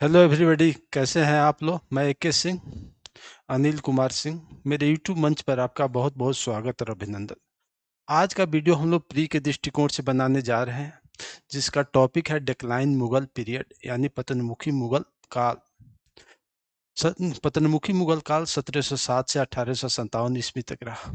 Hello everybody, कैसे हैं आप लोग। मैं AK सिंह, अनिल कुमार सिंह। मेरे यूट्यूब मंच पर आपका बहुत बहुत स्वागत और अभिनंदन। आज का वीडियो हम लोग प्री के दृष्टिकोण से बनाने जा रहे हैं, जिसका टॉपिक है डिक्लाइन मुगल पीरियड, यानी पतनमुखी मुगल काल। पतनमुखी मुगल काल 1707 से 1857 ईस्वी तक रहा,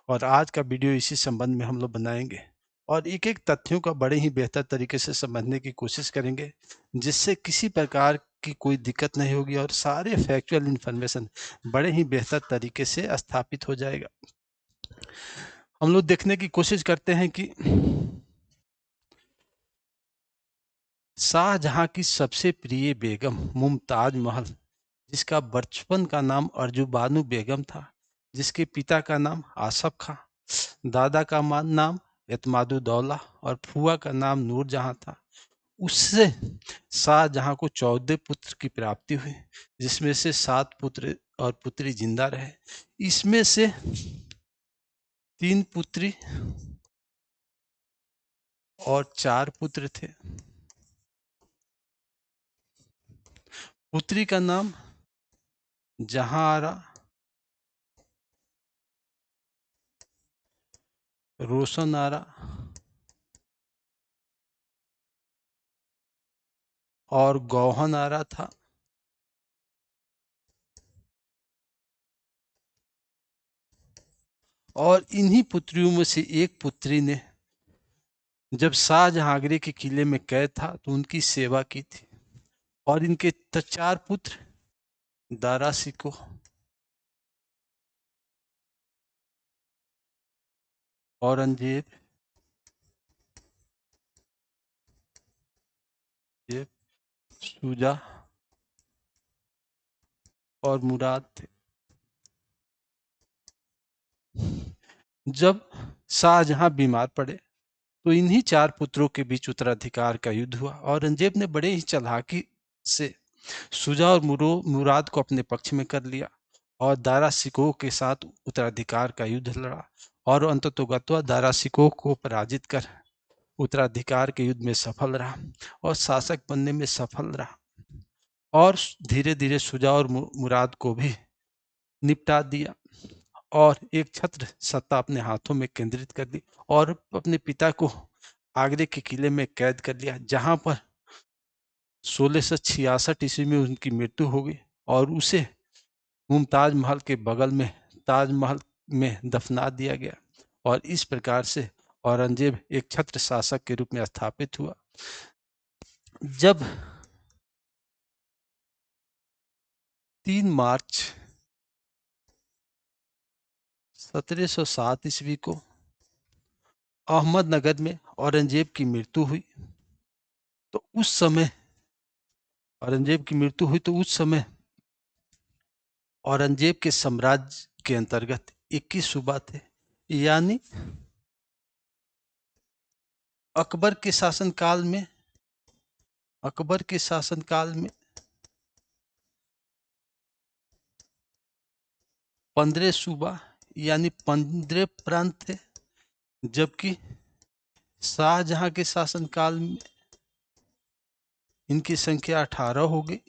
और आज का वीडियो इसी संबंध में हम लोग बनाएंगे और एक एक तथ्यों का बड़े ही बेहतर तरीके से समझने की कोशिश करेंगे, जिससे किसी प्रकार की कोई दिक्कत नहीं होगी और सारे फैक्चुअल इंफॉर्मेशन बड़े ही बेहतर तरीके से स्थापित हो जाएगा। हम लोग देखने की कोशिश करते हैं कि शाहजहां की सबसे प्रिय बेगम मुमताज महल, जिसका बचपन का नाम अर्जू बानू बेगम था, जिसके पिता का नाम आसफ खां, दादा का नाम एतमादुद्दौला और फूआ का नाम नूरजहां था। उससे शाहजहां को 14 पुत्र की प्राप्ति हुई, जिसमें से 7 पुत्र और पुत्री जिंदा रहे। इसमें से 3 पुत्री और 4 पुत्र थे। पुत्री का नाम जहां आरा, रोशन आरा और गौहन आरा था। और इन्हीं पुत्रियों में से एक पुत्री ने जब शाहजहां आगरे के किले में कैद था तो उनकी सेवा की थी। और इनके 4 पुत्र दारा शिकोह, औरंगजेब, शुजा और मुराद थे। जब शाहजहां बीमार पड़े तो इन्हीं 4 पुत्रों के बीच उत्तराधिकार का युद्ध हुआ। औरंगजेब ने बड़े ही चालाकी से शुजा और मुराद को अपने पक्ष में कर लिया और दारा शिकोह के साथ उत्तराधिकार का युद्ध लड़ा, और अंततोगत्वा दारा शिकोह को पराजित कर उत्तराधिकार के युद्ध में सफल रहा और शासक बनने में सफल रहा। और धीरे धीरे शुजा और मुराद को भी निपटा दिया और एक छत्र सत्ता अपने हाथों में केंद्रित कर दी और अपने पिता को आगरे के किले में कैद कर लिया, जहां पर 1666 ईस्वी में उनकी मृत्यु हो गई और उसे मुमताज महल के बगल में ताजमहल में दफना दिया गया। और इस प्रकार से औरंगजेब एक छत्र शासक के रूप में स्थापित हुआ। जब 3 मार्च 1707 ईस्वी को अहमदनगर में औरंगजेब की मृत्यु हुई, तो उस समय औरंगजेब के साम्राज्य के अंतर्गत 21 सूबा थे, यानी अकबर के शासनकाल में 15 सूबा यानी 15 प्रांत थे, जबकि शाहजहां के शासनकाल में इनकी संख्या 18 हो गई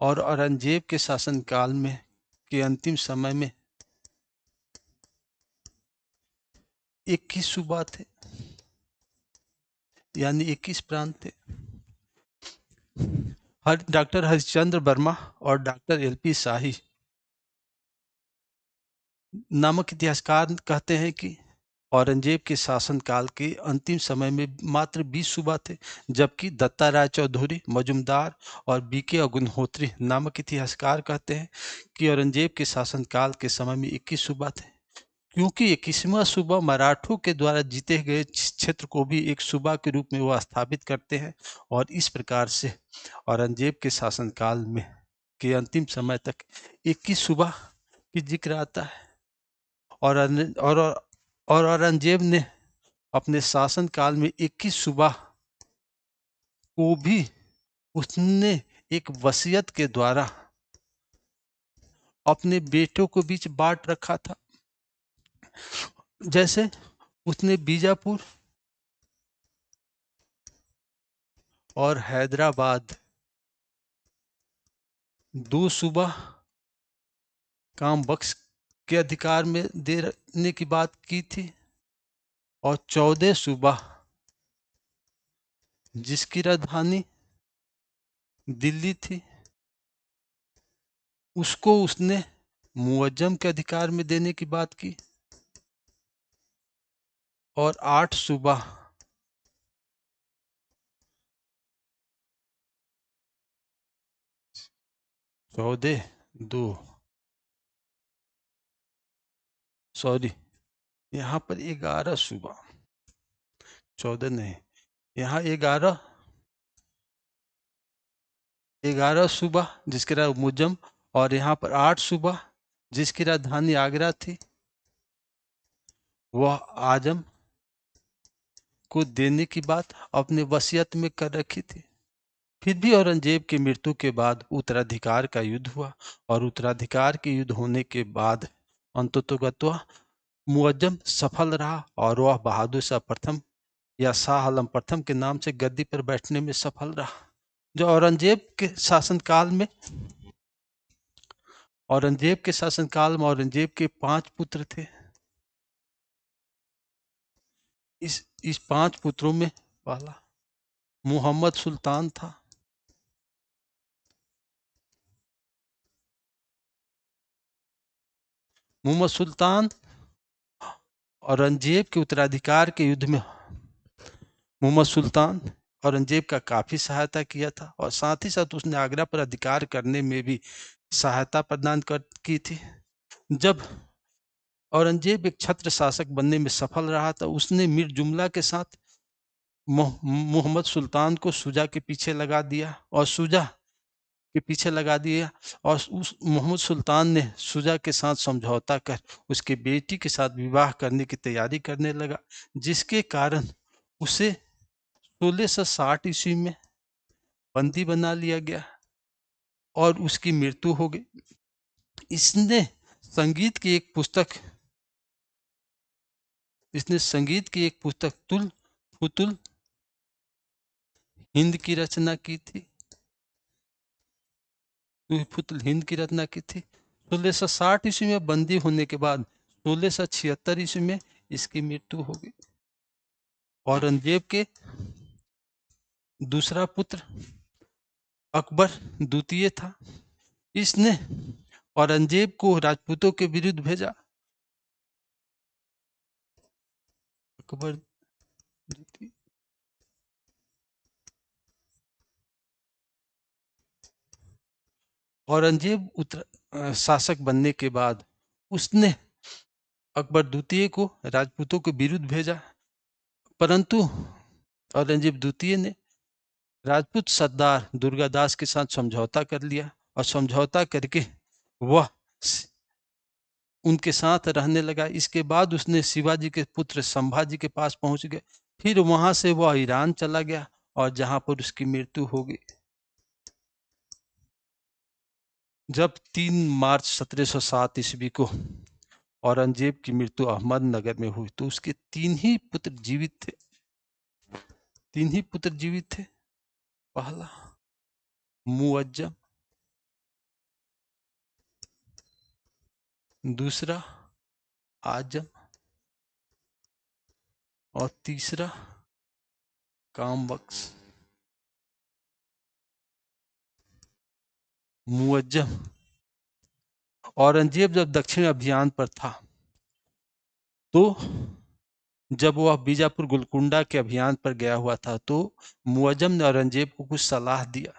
और औरंगजेब के शासनकाल में के अंतिम समय में 21 सूबा थे, यानी 21 प्रांत थे। डॉक्टर हरिश्चंद्र वर्मा और डॉक्टर LP शाही नामक इतिहासकार कहते हैं कि औरंगजेब के शासनकाल के अंतिम समय में मात्र 20 सूबा थे, जबकि दत्ता राय चौधरी, मजुमदार और BK अग्निहोत्री नामक इतिहासकार कहते हैं कि औरंगजेब के शासनकाल के समय में 21 सूबा थे, क्योंकि 21वां सूबा मराठों के द्वारा जीते गए क्षेत्र को भी एक सूबा के रूप में वह स्थापित करते हैं। और इस प्रकार से औरंगजेब के शासनकाल में के अंतिम समय तक 21 सूबा की जिक्र आता है। और औरंगजेब ने अपने शासनकाल में 21 सूबा को भी उसने एक वसीयत के द्वारा अपने बेटों के बीच बांट रखा था। जैसे उसने बीजापुर और हैदराबाद 2 सूबा काम बख्श के अधिकार में देने की बात की थी और 14 सूबा जिसकी राजधानी दिल्ली थी उसको उसने मुअज्जम के अधिकार में देने की बात की और 8 सूबा 14 2 सॉरी यहाँ पर 11 सूबा 14 नहीं यहाँ 11 सूबा जिसके मुअज्जम और यहाँ पर 8 सूबा जिसकी राजधानी आगरा थी वह आजम को देने की बात अपने वसीयत में कर रखी थी। फिर भी औरंगजेब की मृत्यु के बाद उत्तराधिकार का युद्ध हुआ और उत्तराधिकार के युद्ध होने के बाद अंततोगत्वा मुअज्जम सफल रहा और वह बहादुर शाह प्रथम या शाह आलम प्रथम के नाम से गद्दी पर बैठने में सफल रहा। जो औरंगजेब के शासनकाल में औरंगजेब के 5 पुत्र थे। इस 5 पुत्रों में पहला मोहम्मद सुल्तान था। मोहम्मद सुल्तान औरंगजेब के उत्तराधिकार के युद्ध में मोहम्मद सुल्तान औरंगजेब का काफी सहायता किया था और साथ ही साथ उसने आगरा पर अधिकार करने में भी सहायता प्रदान की थी। जब औरंगजेब एक छत्र शासक बनने में सफल रहा था उसने मीर जुमला के साथ मोहम्मद सुल्तान को शुजा के पीछे लगा दिया और उस मोहम्मद सुल्तान ने शुजा के साथ समझौता कर उसके बेटी के साथ विवाह करने की तैयारी करने लगा जिसके कारण उसे 1660 ईस्वी में बंदी बना लिया गया और उसकी मृत्यु हो गई। इसने संगीत की एक पुस्तक तुल फुतुल हिंद की रचना की थी। 1660 ईस्वी में बंदी होने के बाद 1676 ईस्वी में इसकी मृत्यु हो गई। औरंगजेब के दूसरा पुत्र अकबर द्वितीय था। इसने औरंगजेब को राजपूतों के विरुद्ध भेजा। अकबर द्वितीय औरंगजेब शासक बनने के बाद उसने अकबर द्वितीय को राजपूतों के विरुद्ध भेजा, परंतु औरंगजेब द्वितीय ने राजपूत सरदार दुर्गादास के साथ समझौता कर लिया और समझौता करके वह उनके साथ रहने लगा। इसके बाद उसने शिवाजी के पुत्र संभाजी के पास पहुंच गए। फिर वहां से वह ईरान चला गया और जहां पर उसकी मृत्यु हो गई। जब 3 मार्च 1707 ईस्वी को औरंगजेब की मृत्यु अहमदनगर में हुई तो उसके 3 ही पुत्र जीवित थे। पहला मुअज्जम, दूसरा आजम और तीसरा कामबख्श। मुअज्जम औरंगजेब जब दक्षिण अभियान पर था तो जब वह बीजापुर गोलकुंडा के अभियान पर गया हुआ था तो मुअज्जम ने औरंगजेब को कुछ सलाह दिया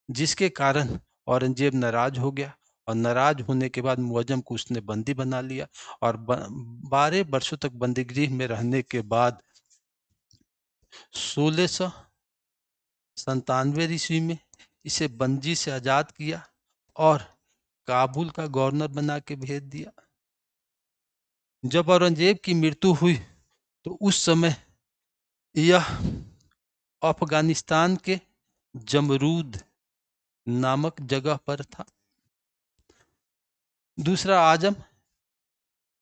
जिसके कारण औरंगजेब नाराज हो गया और नाराज होने के बाद मुअज्जम को उसने बंदी बना लिया और 12 वर्षों तक बंदीगृह में रहने के बाद 1697 ईस्वी में इसे बंदी से आजाद किया और काबुल का गवर्नर बना के भेज दिया। जब औरंगजेब की मृत्यु हुई तो उस समय यह अफगानिस्तान के जमरूद नामक जगह पर था। दूसरा आजम,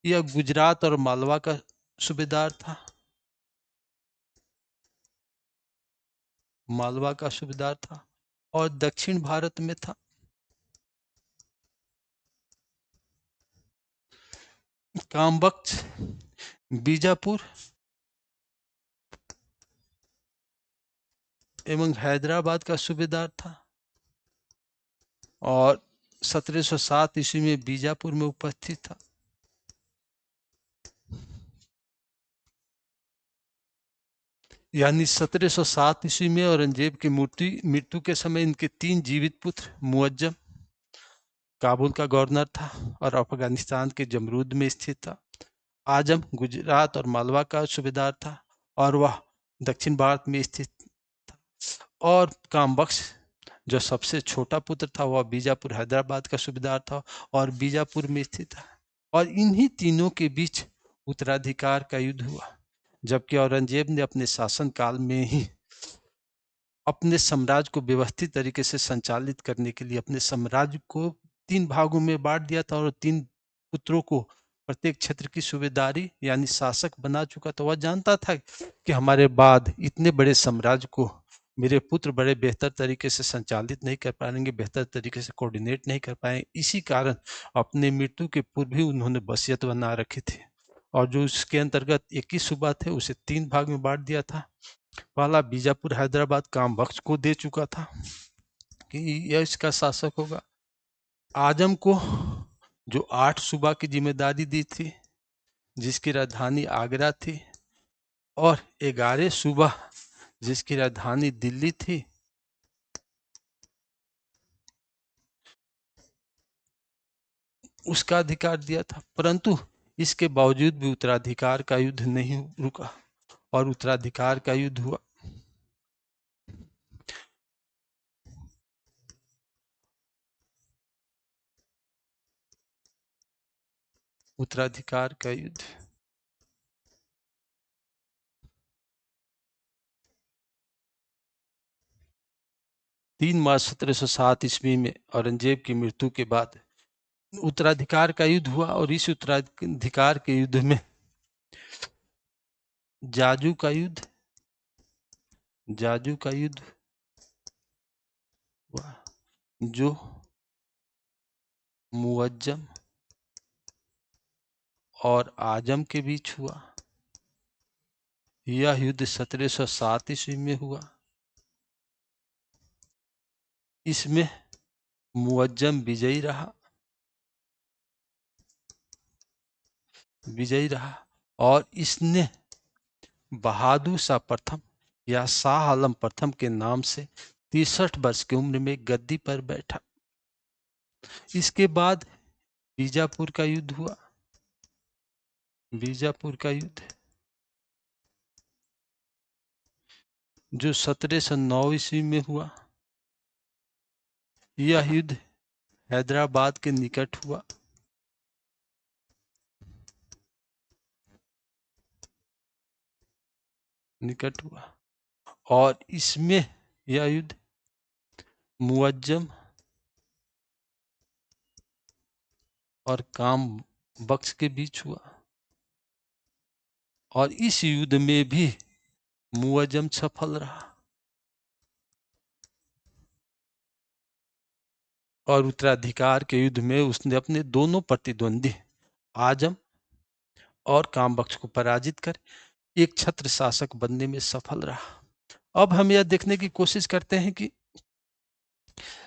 यह गुजरात और मालवा का सूबेदार था और दक्षिण भारत में था। कामबख्श बीजापुर एवं हैदराबाद का सूबेदार था और 1707 ईस्वी में बीजापुर में उपस्थित था। यानी 1707 ईस्वी में औरंगजेब की मृत्यु के समय इनके 3 जीवित पुत्र, मुअज्जम काबुल का गवर्नर था और अफगानिस्तान के जमरूद में स्थित था। आजम गुजरात और मालवा का सूबेदार था और वह दक्षिण भारत में स्थित था। और कामबख्श जो सबसे छोटा पुत्र था वह बीजापुर हैदराबाद का सूबेदार था और बीजापुर में स्थित था। और इन्हीं तीनों के बीच उत्तराधिकार का युद्ध हुआ, जबकि औरंगजेब ने अपने शासन काल में ही अपने साम्राज्य को व्यवस्थित तरीके से संचालित करने के लिए अपने साम्राज्य को 3 भागों में बांट दिया था और 3 पुत्रों को प्रत्येक क्षेत्र की सूबेदारी यानी शासक बना चुका था। वह जानता था कि हमारे बाद इतने बड़े साम्राज्य को मेरे पुत्र बड़े बेहतर तरीके से संचालित नहीं कर पाएंगे, बेहतर तरीके से कोऑर्डिनेट नहीं कर पाएंगे। इसी कारण अपने मृत्यु के पूर्व ही उन्होंने वसीयत बना रखे थे और जो उसके अंतर्गत 21 सूबा थे उसे 3 भाग में बांट दिया था। पहला बीजापुर हैदराबाद कामबख्श को दे चुका था कि यह इसका शासक होगा। आजम को जो 8 सूबा की जिम्मेदारी दी थी जिसकी राजधानी आगरा थी और 11 सूबा जिसकी राजधानी दिल्ली थी, उसका अधिकार दिया था। परंतु इसके बावजूद भी उत्तराधिकार का युद्ध नहीं रुका और उत्तराधिकार का युद्ध हुआ। उत्तराधिकार का युद्ध 3 मार्च 1707 ईस्वी में औरंगजेब की मृत्यु के बाद उत्तराधिकार का युद्ध हुआ और इस उत्तराधिकार के युद्ध में जाजू का युद्ध हुआ जो मुअज्जम और आजम के बीच हुआ। यह युद्ध 1707 ईस्वी में हुआ। इसमें मुअज्जम विजयी रहा और इसने बहादुर शाह प्रथम या शाह आलम प्रथम के नाम से 63 वर्ष की उम्र में गद्दी पर बैठा। इसके बाद बीजापुर का युद्ध हुआ। बीजापुर का युद्ध जो 1709 ईस्वी में हुआ। यह युद्ध हैदराबाद के निकट हुआ और इसमें यह युद्ध मुअज्जम और कामबख्श के बीच हुआ और इस युद्ध में भी मुअज्जम सफल रहा और उत्तराधिकार के युद्ध में उसने अपने दोनों प्रतिद्वंदी आजम और कामबख्श को पराजित कर एक छत्र शासक बनने में सफल रहा। अब हम यह देखने की कोशिश करते हैं कि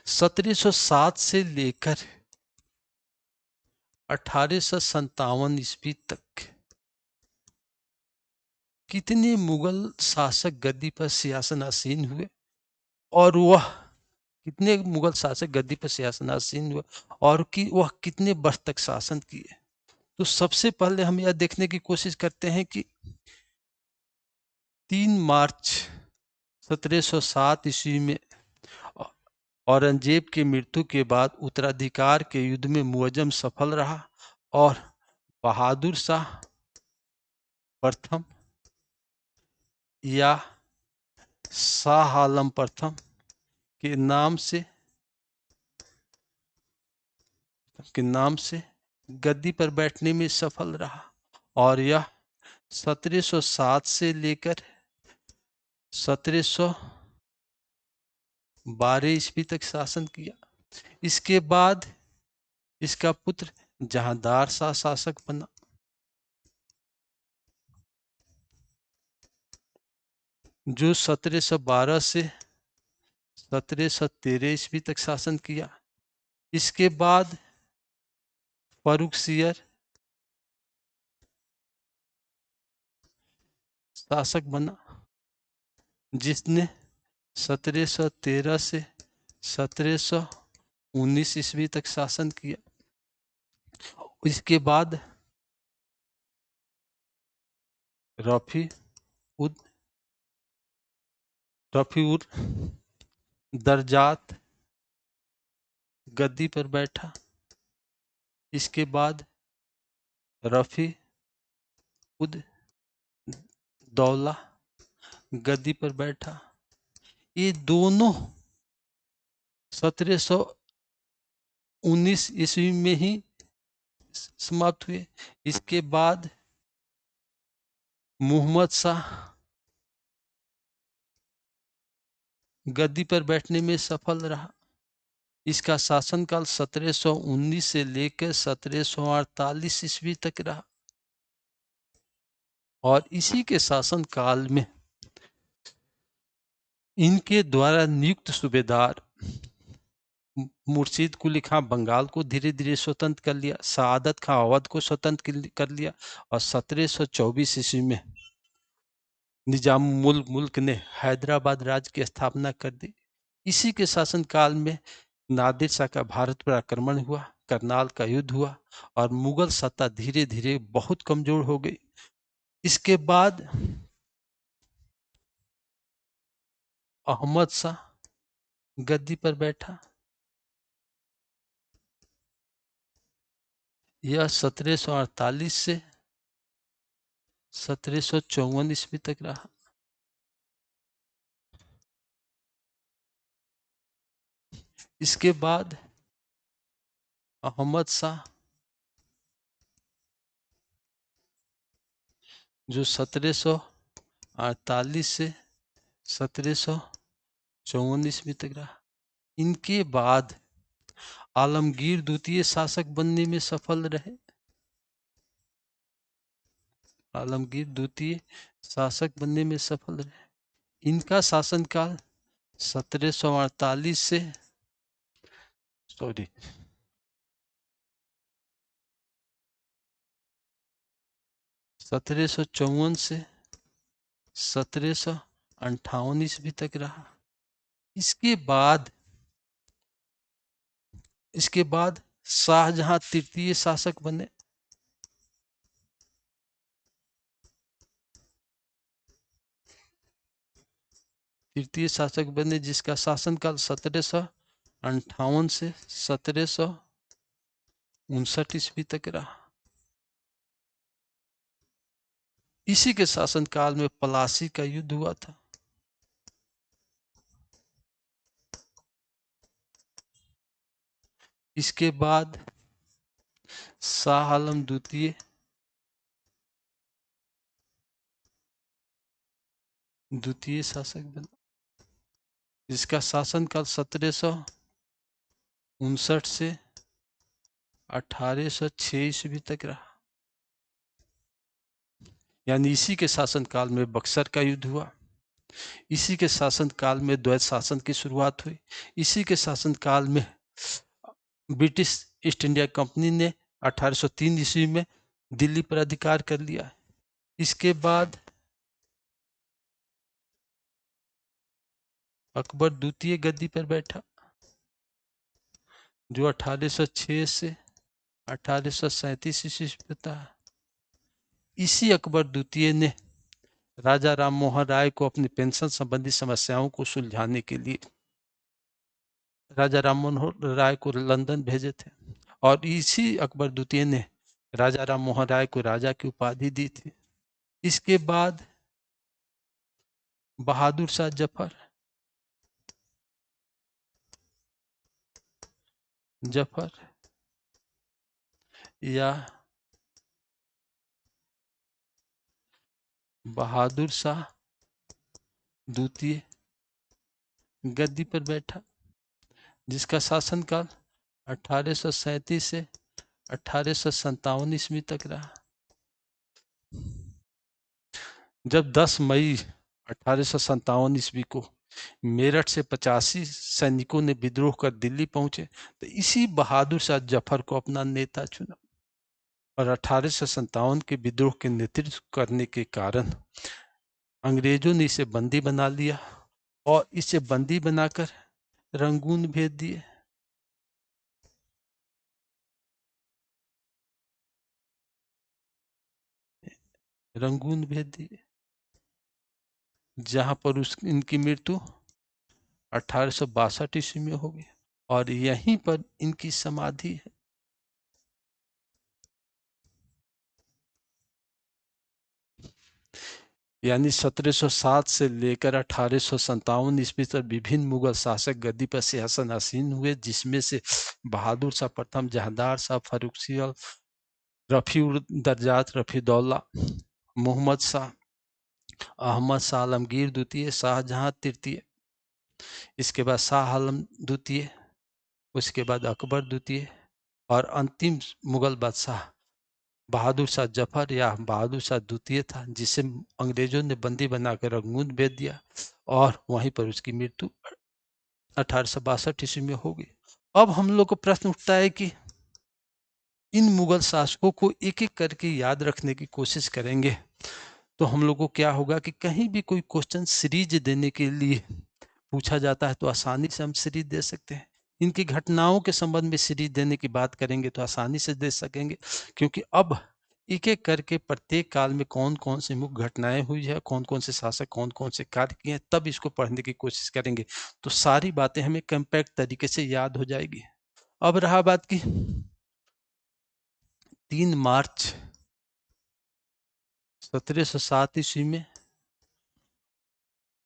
1707 से लेकर 1857 ईस्वी तक कितने मुगल शासक गद्दी पर सिंहासनासीन हुए और वह कितने वर्ष तक शासन किए। तो सबसे पहले हम यह देखने की कोशिश करते हैं कि 3 मार्च 1707 ईस्वी में औरंगजेब की मृत्यु के बाद उत्तराधिकार के युद्ध में मुअज्जम सफल रहा और बहादुर शाह प्रथम या शाह आलम प्रथम के नाम से गद्दी पर बैठने में सफल रहा और यह 1707 से लेकर 1712 ईस्वी तक शासन किया। इसके बाद इसका पुत्र जहांदार शाह शासक बना। जो 1712 से 1713 ईस्वी तक शासन किया। इसके बाद फर्रुखसियर शासक बना, जिसने 1713 से 1719 ईस्वी तक शासन किया। इसके बाद रफी उद रफी उर दरजात गद्दी पर बैठा। इसके बाद रफी उद दौला गद्दी पर बैठा। ये दोनों 1719 ईस्वी में ही समाप्त हुए। इसके बाद मोहम्मद शाह गद्दी पर बैठने में सफल रहा। इसका शासनकाल 1719 से लेकर 1748 ईस्वी तक रहा और इसी के शासनकाल में इनके द्वारा नियुक्त सूबेदार मुर्शीद कुली खां बंगाल को धीरे धीरे स्वतंत्र कर लिया, सआदत खां अवध को स्वतंत्र कर लिया और 1724 ईस्वी में निजामुल मुल्क ने हैदराबाद राज्य की स्थापना कर दी। इसी के शासनकाल में नादिर शाह का भारत पर आक्रमण हुआ, करनाल का युद्ध हुआ और मुगल सत्ता धीरे धीरे बहुत कमजोर हो गई। इसके बाद अहमद शाह गद्दी पर बैठा। यह 1748 से 1754 ईस्वी तक रहा। इसके बाद अहमद शाह जो 1748 से 1754 ईस्वी तक रहा। इनके बाद आलमगीर द्वितीय शासक बनने में सफल रहे। आलमगीर द्वितीय शासक बनने में सफल रहे। इनका शासनकाल 1748 से 1754 से 1758 ईस्वी तक रहा। इसके बाद शाहजहां तृतीय शासक बने। जिसका शासनकाल 1758 से 1759 ईस्वी तक रहा। इसी के शासनकाल में पलासी का युद्ध हुआ था। इसके बाद शाह आलम द्वितीय शासक बना, जिसका शासनकाल 1759 से 1806 ईस्वी तक रहा। यानी इसी के शासनकाल में बक्सर का युद्ध हुआ। इसी के शासनकाल में द्वैत शासन की शुरुआत हुई। इसी के शासनकाल में ब्रिटिश ईस्ट इंडिया कंपनी ने 1803 ईस्वी में दिल्ली पर अधिकार कर लिया। इसके बाद अकबर द्वितीय गद्दी पर बैठा, जो 1806 से 1837 ईस्वी था। इसी अकबर द्वितीय ने राजा राम मोहन राय को अपनी पेंशन संबंधी समस्याओं को सुलझाने के लिए राजा राम मोहन राय को लंदन भेजे थे और इसी अकबर द्वितीय ने राजा राम मोहन राय को राजा की उपाधि दी थी। इसके बाद बहादुर शाह जफर या बहादुर शाह द्वितीय गद्दी पर बैठा, जिसका शासनकाल 1837 से 1857 ईस्वी तक रहा। जब 10 मई 1857 ईस्वी को मेरठ से 85 सैनिकों ने विद्रोह कर दिल्ली पहुंचे, तो इसी बहादुर शाह जफर को अपना नेता चुना और 1857 के विद्रोह के नेतृत्व करने के कारण अंग्रेजों ने इसे बंदी बना लिया और इसे बंदी बनाकर रंगून भेज दिए। रंगून भेज दिए, जहां पर इनकी मृत्यु 1862 ईस्वी में हो गई और यहीं पर इनकी समाधि है। यानी 1707 से लेकर 1857 ईस्वी तक विभिन्न मुगल शासक गद्दी पर सिंहासन आसीन हुए, जिसमें से बहादुर शाह प्रथम, जहांदार शाह, फारूक रफी दर्जात, रफीदौल्ला, मोहम्मद शाह, अहमद शाह आलमगीर द्वितीय, शाहजहां तृतीय, इसके बाद शाह आलम द्वितीय, उसके बाद अकबर द्वितीय और अंतिम मुगल बादशाह बहादुर शाह जफर या बहादुर शाह द्वितीय था, जिसे अंग्रेजों ने बंदी बनाकर रंगून भेज दिया और वहीं पर उसकी मृत्यु 1862 ईस्वी में हो गई। अब हम लोग को प्रश्न उठता है कि इन मुगल शासकों को एक एक करके याद रखने की कोशिश करेंगे तो हम लोग को क्या होगा कि कहीं भी कोई क्वेश्चन सीरीज देने के लिए पूछा जाता है तो आसानी से हम सीरीज दे सकते हैं। इनकी घटनाओं के संबंध में सीरीज देने की बात करेंगे तो आसानी से दे सकेंगे, क्योंकि अब एक एक करके प्रत्येक काल में कौन कौन सी मुख्य घटनाएं हुई है, कौन कौन से शासक कौन कौन से कार्य किए, तब इसको पढ़ने की कोशिश करेंगे तो सारी बातें हमें कंपैक्ट तरीके से याद हो जाएगी। अब रहा बात की 3 मार्च 1707 ईस्वी में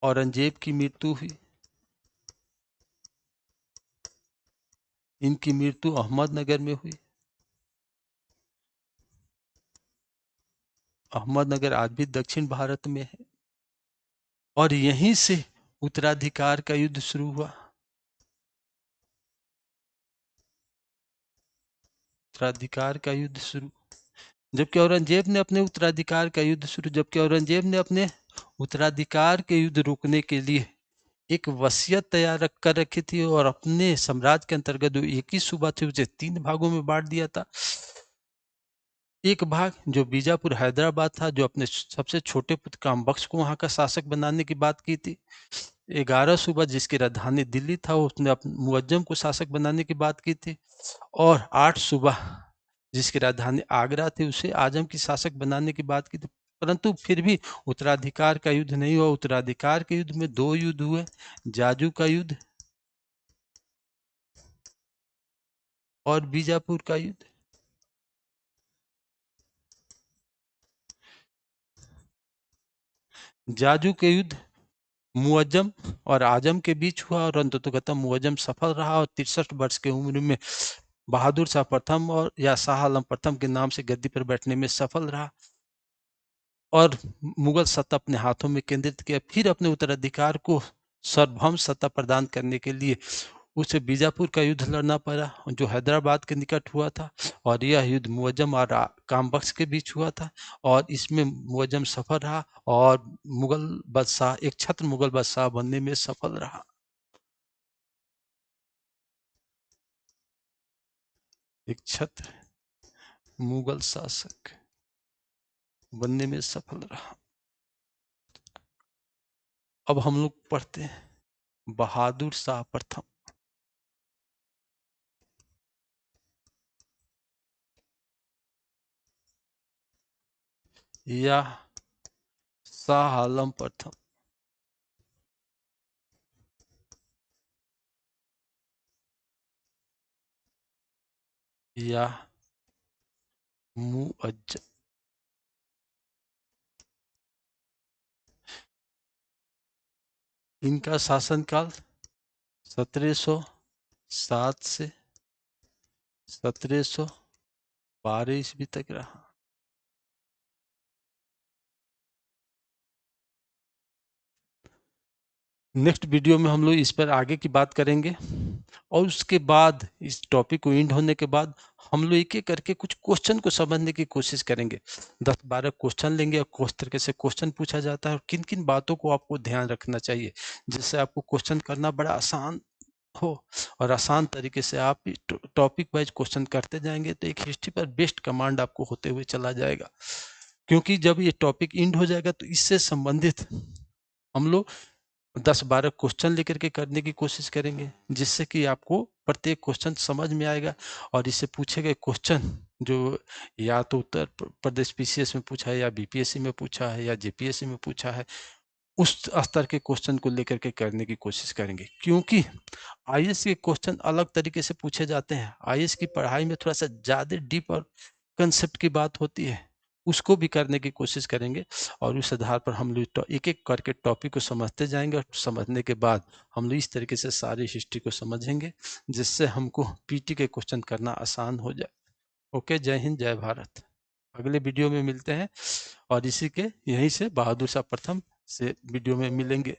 औरंगजेब की मृत्यु हुई। इनकी मृत्यु अहमदनगर में हुई। अहमदनगर आज भी दक्षिण भारत में है और यहीं से उत्तराधिकार का युद्ध शुरू हुआ। उत्तराधिकार का युद्ध शुरू जबकि औरंगजेब ने अपने उत्तराधिकार का युद्ध शुरू जबकि औरंगजेब ने अपने उत्तराधिकार के युद्ध रोकने के लिए एक वसीयत तैयार कर रखी थी और अपने साम्राज्य के अंतर्गत जो एक ही सूबा थे उसे 3 भागों में बांट दिया था। एक भाग जो बीजापुर हैदराबाद था, जो अपने सबसे छोटे पुत्र कामबख्श को वहां का शासक बनाने की बात की थी। 11 सूबा जिसकी राजधानी दिल्ली था, उसने मुअज्जम को शासक बनाने की बात की थी और 8 सूबा जिसकी राजधानी आगरा थी उसे आजम की शासक बनाने की बात की थी। परंतु फिर भी उत्तराधिकार का युद्ध नहीं हुआ। उत्तराधिकार के युद्ध में 2 युद्ध हुए, जाजू का युद्ध और बीजापुर का युद्ध। जाजू के युद्ध मुअज्जम और आजम के बीच हुआ और अंततोगत्वा मुअज्जम सफल रहा और 63 वर्ष की उम्र में बहादुर शाह प्रथम और या शाह आलम प्रथम के नाम से गद्दी पर बैठने में सफल रहा और मुगल सत्ता अपने हाथों में केंद्रित किया। फिर अपने उत्तराधिकार को सार्वभौम सत्ता प्रदान करने के लिए उसे बीजापुर का युद्ध लड़ना पड़ा जो हैदराबाद के निकट हुआ था और यह युद्ध मुअज्जम और कामबख्श के बीच हुआ था और इसमें मुअज्जम सफल रहा और मुगल बादशाह एक छत्र मुगल बादशाह बनने में सफल रहा। एक छत्र मुगल शासक बनने में सफल रहा। अब हम लोग पढ़ते हैं बहादुर शाह प्रथम या शाह आलम प्रथम या मुअज्जम। इनका शासनकाल 1707 से 1712 ईस्वी तक रहा। नेक्स्ट वीडियो में हम लोग इस पर आगे की बात करेंगे और उसके बाद इस टॉपिक को एंड होने के बाद हम लोग एक एक करके कुछ क्वेश्चन को समझने की कोशिश करेंगे। 10-12 क्वेश्चन लेंगे और किस तरीके से क्वेश्चन पूछा जाता है और किन किन बातों को आपको ध्यान रखना चाहिए, जिससे आपको क्वेश्चन करना बड़ा आसान हो और आसान तरीके से आप टॉपिक वाइज क्वेश्चन करते जाएंगे तो एक हिस्ट्री पर बेस्ट कमांड आपको होते हुए चला जाएगा। क्योंकि जब ये टॉपिक एंड हो जाएगा तो इससे संबंधित हम लोग 10-12 क्वेश्चन लेकर के करने की कोशिश करेंगे, जिससे कि आपको प्रत्येक क्वेश्चन समझ में आएगा और इससे पूछे गए क्वेश्चन जो या तो उत्तर प्रदेश पीसीएस में पूछा है या बीपीएससी में पूछा है या जेपीएससी में पूछा है, उस स्तर के क्वेश्चन को लेकर के करने की कोशिश करेंगे। क्योंकि आईएएस के क्वेश्चन अलग तरीके से पूछे जाते हैं। आईएएस की पढ़ाई में थोड़ा सा ज़्यादा डीप और कंसेप्ट की बात होती है, उसको भी करने की कोशिश करेंगे और उस आधार पर हम लोग एक एक करके टॉपिक को समझते जाएंगे और समझने के बाद हम लोग इस तरीके से सारी हिस्ट्री को समझेंगे, जिससे हमको पीटी के क्वेश्चन करना आसान हो जाए। ओके, जय हिंद, जय भारत। अगले वीडियो में मिलते हैं और इसी के यहीं से बहादुर शाह प्रथम से वीडियो में मिलेंगे।